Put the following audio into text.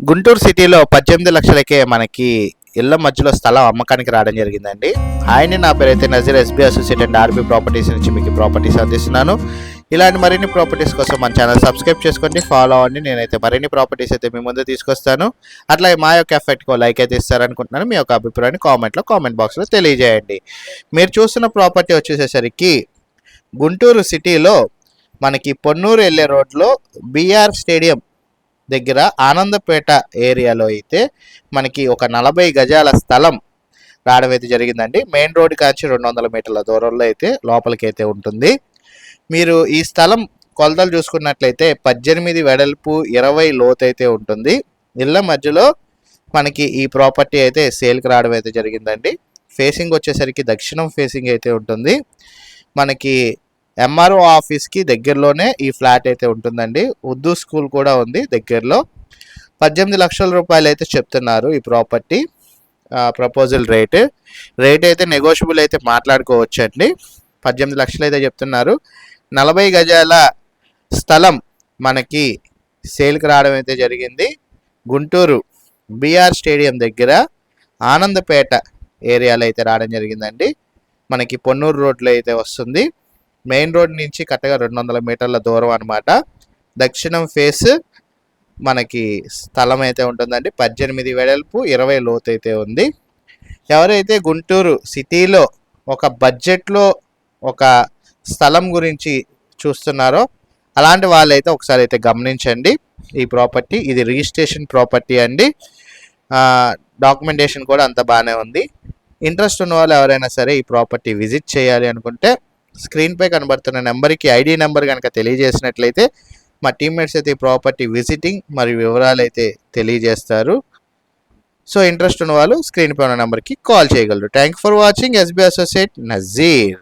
గుంటూరు సిటీలో 18 లక్షలకే మనకి ఇళ్ల మధ్యలో స్థలం అమ్మకానికి రావడం జరిగిందండి. హాయ్, నా పేరైతే Nazeer, SB associate and RB properties నుంచి మీకు ప్రాపర్టీస్ అందిస్తున్నాను. ఇలాంటి మరిన్ని ప్రాపర్టీస్ కోసం మన ఛానల్ సబ్స్క్రైబ్ చేసుకోండి, ఫాలో అవ్వండి. నేనైతే మరిన్ని ప్రాపర్టీస్ అయితే మీ ముందు తీసుకొస్తాను. అట్లాగే మా యొక్క ఎఫెక్ట్కో లైక్ అయితే ఇస్తారనుకుంటున్నాను. మీ యొక్క అభిప్రాయాన్ని కామెంట్ బాక్స్లో తెలియజేయండి. మీరు చూస్తున్న ప్రాపర్టీ వచ్చేసేసరికి గుంటూరు సిటీలో మనకి పొన్నూరు వెళ్ళే రోడ్లో బీఆర్ స్టేడియం దగ్గర ఆనందపేట ఏరియాలో అయితే మనకి ఒక 40 గజాల స్థలం రావడం అయితే జరిగిందండి. మెయిన్ రోడ్ కాంచి 200 మీటర్ల దూరంలో అయితే లోపలికి అయితే ఉంటుంది. మీరు ఈ స్థలం కొలతలు చూసుకున్నట్లయితే 18 వెడల్పు 20 లోతు అయితే ఉంటుంది. ఇళ్ళ మధ్యలో మనకి ఈ ప్రాపర్టీ అయితే సేల్కి రావడం అయితే జరిగిందండి. ఫేసింగ్ వచ్చేసరికి దక్షిణం ఫేసింగ్ అయితే ఉంటుంది. మనకి ఎంఆర్ఓ ఆఫీస్కి దగ్గరలోనే ఈ ఫ్లాట్ అయితే ఉంటుందండి. ఉర్దూ స్కూల్ కూడా ఉంది దగ్గరలో. 18 లక్షల రూపాయలు అయితే చెప్తున్నారు ఈ ప్రాపర్టీ. ప్రపోజల్ రేట్ అయితే నెగోషియబుల్ అయితే మాట్లాడుకోవచ్చు అండి. 18 లక్షలు అయితే చెప్తున్నారు. 40 గజాల స్థలం మనకి సేల్కి రావడం అయితే జరిగింది. గుంటూరు బీఆర్ స్టేడియం దగ్గర ఆనందపేట ఏరియాలో అయితే రావడం జరిగిందండి. మనకి పొన్నూరు రోడ్లో అయితే వస్తుంది. మెయిన్ రోడ్ నుంచి కరెక్ట్గా 200 మీటర్ల దూరం అనమాట. దక్షిణం ఫేస్ మనకి స్థలం అయితే ఉంటుందండి. 18 వెడల్పు 20 లోతు అయితే ఉంది. ఎవరైతే గుంటూరు సిటీలో ఒక బడ్జెట్లో ఒక స్థలం గురించి చూస్తున్నారో అలాంటి వాళ్ళైతే ఒకసారి అయితే గమనించండి ఈ ప్రాపర్టీ. ఇది రిజిస్ట్రేషన్ ప్రాపర్టీ అండి. డాక్యుమెంటేషన్ కూడా అంత బాగానే ఉంది. ఇంట్రెస్ట్ ఉన్న వాళ్ళు ఎవరైనా సరే ఈ ప్రాపర్టీ విజిట్ చేయాలి అనుకుంటే స్క్రీన్పై కనబడుతున్న నెంబర్కి ఐడి నెంబర్ కనుక తెలియజేసినట్లయితే మా టీమ్మేట్స్ అయితే ఈ ప్రాపర్టీ విజిటింగ్ మరియు వివరాలు అయితే తెలియజేస్తారు. సో ఇంట్రెస్ట్ ఉన్న వాళ్ళు స్క్రీన్పై ఉన్న నెంబర్కి కాల్ చేయగలరు. Thank for watching. SB associate Nazir.